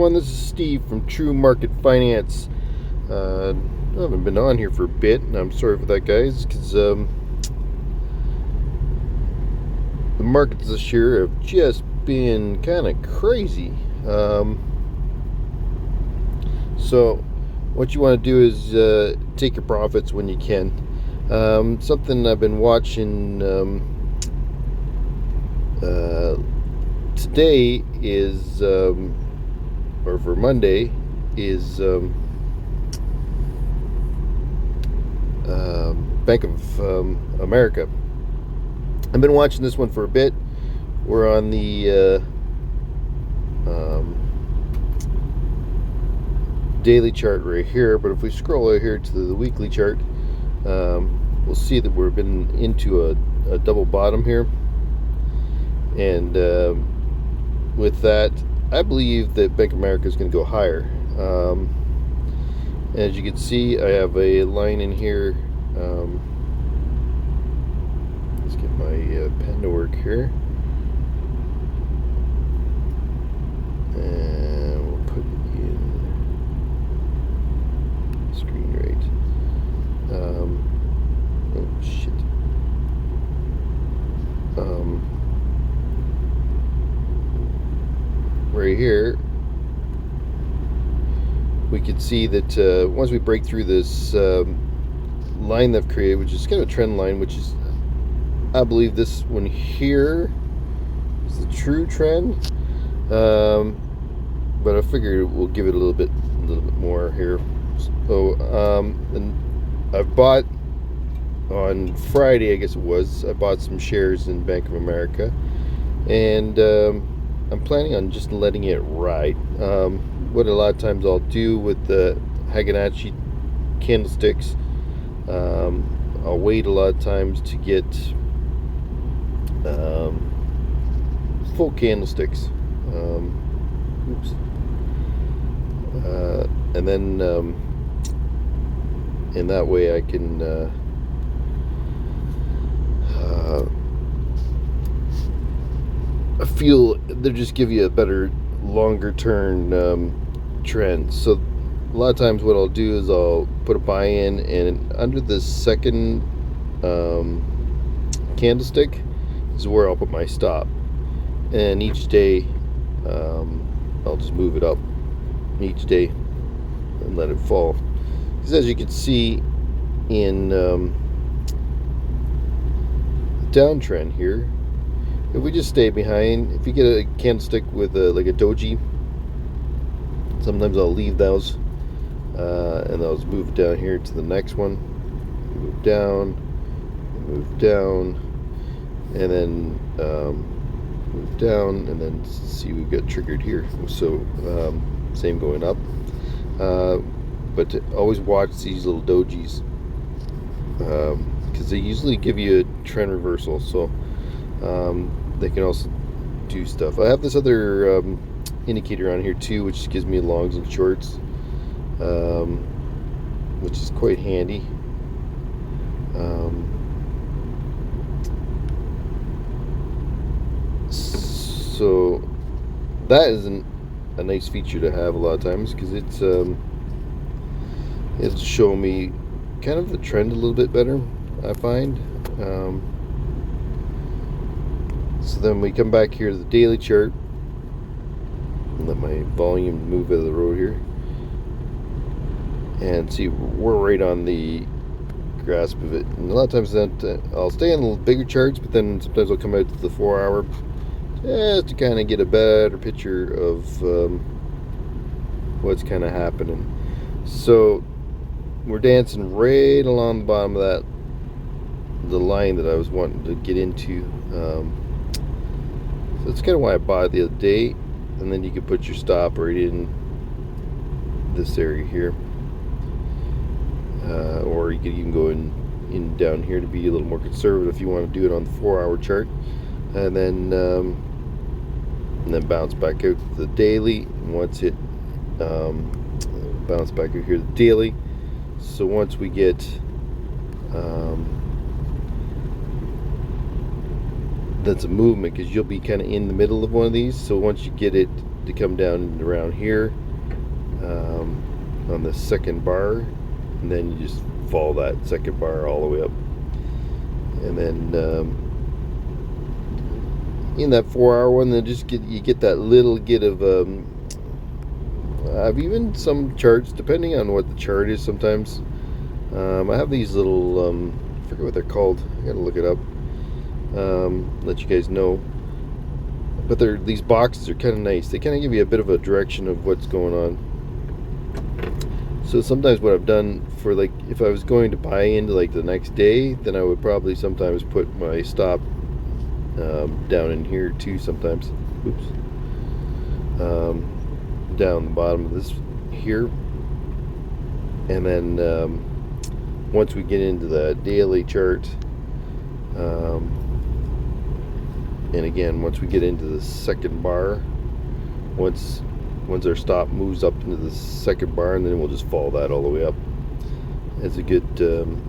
everyone. This is Steve from True Market Finance. I haven't been on here for a bit, and I'm sorry for that, guys, because the markets this year have just been kind of crazy. So what you want to do is take your profits when you can. Something I've been watching today is, or for Monday, is Bank of America. I've been watching this one for a bit. We're on the daily chart right here, but if we scroll out here to the weekly chart, we'll see that we've been into a double bottom here, and with that, I believe that Bank of America is going to go higher. As you can see, I have a line in here. Let's get my pen to work here, and we'll put it in screen rate. Oh shit. Right here, we can see that once we break through this line that I've created, which is kind of a trend line, which is, I believe this one here is the true trend, but I figured we'll give it a little bit more here. So and I've bought on Friday, I guess it was, I bought some shares in Bank of America, and I'm planning on just letting it ride. What a lot of times I'll do with the Haganachi candlesticks, I'll wait a lot of times to get full candlesticks, and then in that way I can I feel they just give you a better longer term trend. So a lot of times what I'll do is I'll put a buy in, and under the second candlestick is where I'll put my stop, and each day I'll just move it up each day and let it fall, because as you can see in the downtrend here, if we just stay behind, if you get a candlestick with like a doji, sometimes I'll leave those and I'll just move down here to the next one, move down, and then move down, and then see we got triggered here. So same going up, but to always watch these little dojis, because they usually give you a trend reversal. So they can also do stuff. I have this other indicator on here too, which gives me longs and shorts, which is quite handy. So that is a nice feature to have a lot of times, because it'll show me kind of the trend a little bit better, I find. So then we come back here to the daily chart, and let my volume move out of the road here, and see we're right on the grasp of it. And a lot of times I'll stay on the bigger charts, but then sometimes I'll come out to the 4 hour just to kind of get a better picture of what's kind of happening. So we're dancing right along the bottom of the line that I was wanting to get into. So that's kind of why I bought it the other day, and then you can put your stop right in this area here, or you could even go in down here to be a little more conservative if you want to do it on the 4 hour chart, and then bounce back out to the daily. And once it bounce back out here to the daily, so once we get that's a movement, because you'll be kind of in the middle of one of these. So once you get it to come down around here on the second bar, and then you just follow that second bar all the way up, and then in that 4-hour one, then you get that little get of I've even some charts, depending on what the chart is. Sometimes I have these little I forget what they're called. I gotta look it up. Let you guys know. But these boxes are kind of nice. They kind of give you a bit of a direction of what's going on. So sometimes what I've done for, like, if I was going to buy into like the next day, then I would probably sometimes put my stop down in here too. Sometimes, oops, down the bottom of this here, and then once we get into the daily chart, and again, once we get into the second bar, once our stop moves up into the second bar, and then we'll just follow that all the way up. It's a good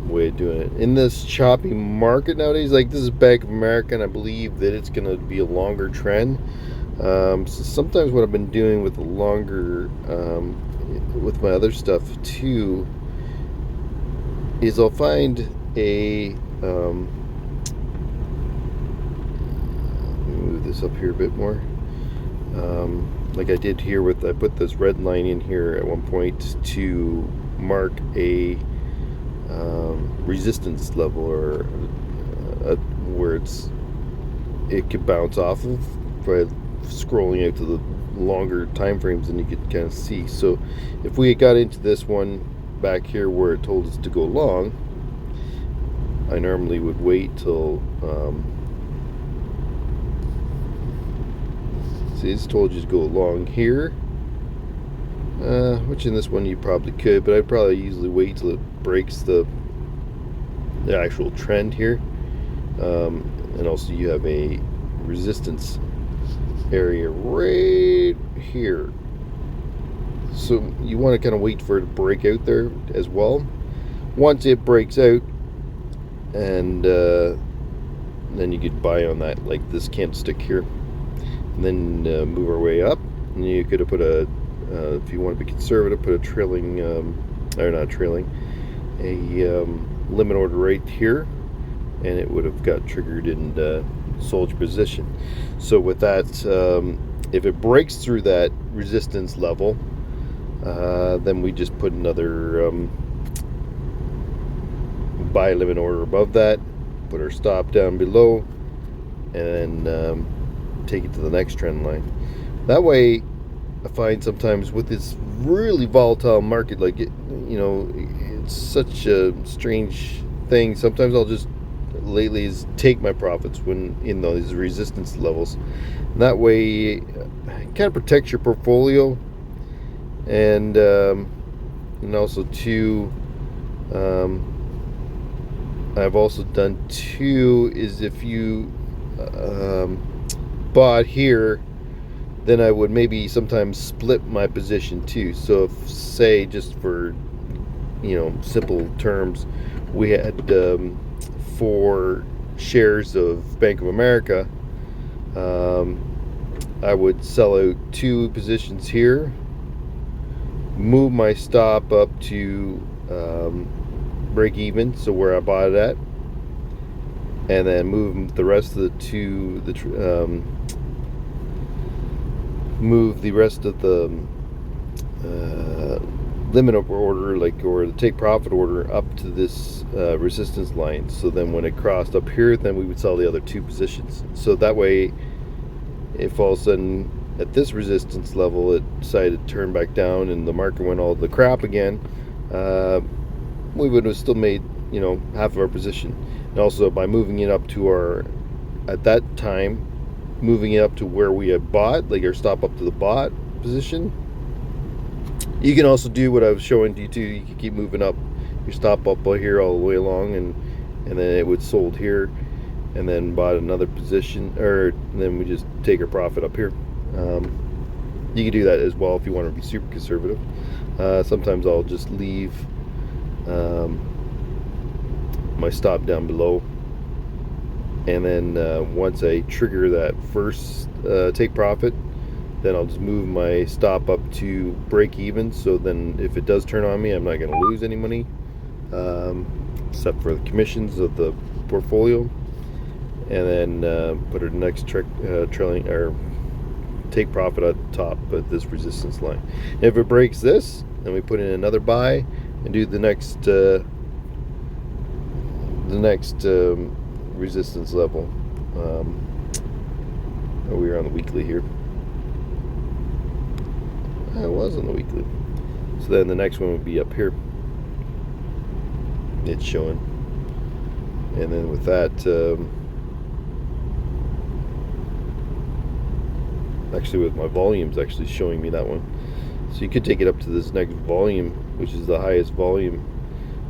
way of doing it. In this choppy market nowadays, like this is Bank of America, and I believe that it's going to be a longer trend. So sometimes what I've been doing with the longer, with my other stuff too, is I'll find a, move this up here a bit more, like I did here with, I put this red line in here at one point to mark a resistance level, or where it could bounce off of by scrolling out to the longer time frames, and you could kind of see. So if we got into this one back here where it told us to go long, I normally would wait till see, it's told you to go long here, which in this one you probably could, but I'd probably usually wait till it breaks the actual trend here, and also you have a resistance area right here, so you want to kind of wait for it to break out there as well. Once it breaks out, and then you could buy on that, like this candlestick here, and then move our way up. And you could have put a if you want to be conservative, put a trailing or not trailing, a limit order right here, and it would have got triggered and sold your position. So with that, if it breaks through that resistance level, then we just put another buy limit order above that, put our stop down below, and then take it to the next trend line. That way, I find sometimes with this really volatile market, like it's such a strange thing. Sometimes I'll just lately is take my profits when in those resistance levels. And that way, it kind of protects your portfolio, and also too, I've also done too is if you bought here, then I would maybe sometimes split my position too. So if, say, just for simple terms, we had 4 shares of Bank of America, I would sell out 2 positions here, move my stop up to break even, so where I bought it at, and then move the rest of move the rest of the limit order, or the take profit order, up to this resistance line. So then when it crossed up here, then we would sell the other 2 positions. So that way, if all of a sudden at this resistance level it decided to turn back down and the market went all the crap again, we would have still made half of our position. And also by moving it up to at that time, moving it up to where we had bought, like our stop up to the bought position, you can also do what I was showing to you too. You can keep moving up your stop up here all the way along, and then it would sold here, and then bought another position, and then we just take our profit up here. You can do that as well if you want to be super conservative. Sometimes I'll just leave my stop down below, and then once I trigger that first take profit, then I'll just move my stop up to break even, so then if it does turn on me, I'm not going to lose any money, except for the commissions of the portfolio. And then put our next trailing, or take profit at the top at this resistance line. If it breaks this, then we put in another buy and do the next resistance level. We are on the weekly here. I was on the weekly. So then the next one would be up here. It's showing. And then with that, actually with my volumes actually showing me that one. So you could take it up to this next volume, which is the highest volume.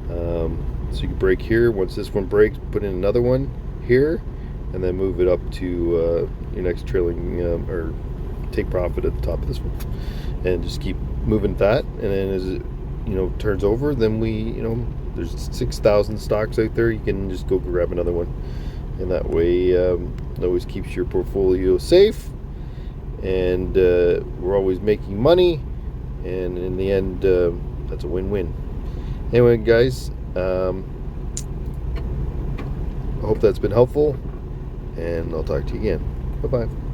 So you can break here. Once this one breaks, put in another one here, and then move it up to your next trailing, or take profit at the top of this one, and just keep moving that. And then as it turns over, then there's 6,000 stocks out there. You can just go grab another one, and that way it always keeps your portfolio safe, and we're always making money, and in the end that's a win-win. Anyway, guys, I hope that's been helpful, and I'll talk to you again. Bye-bye.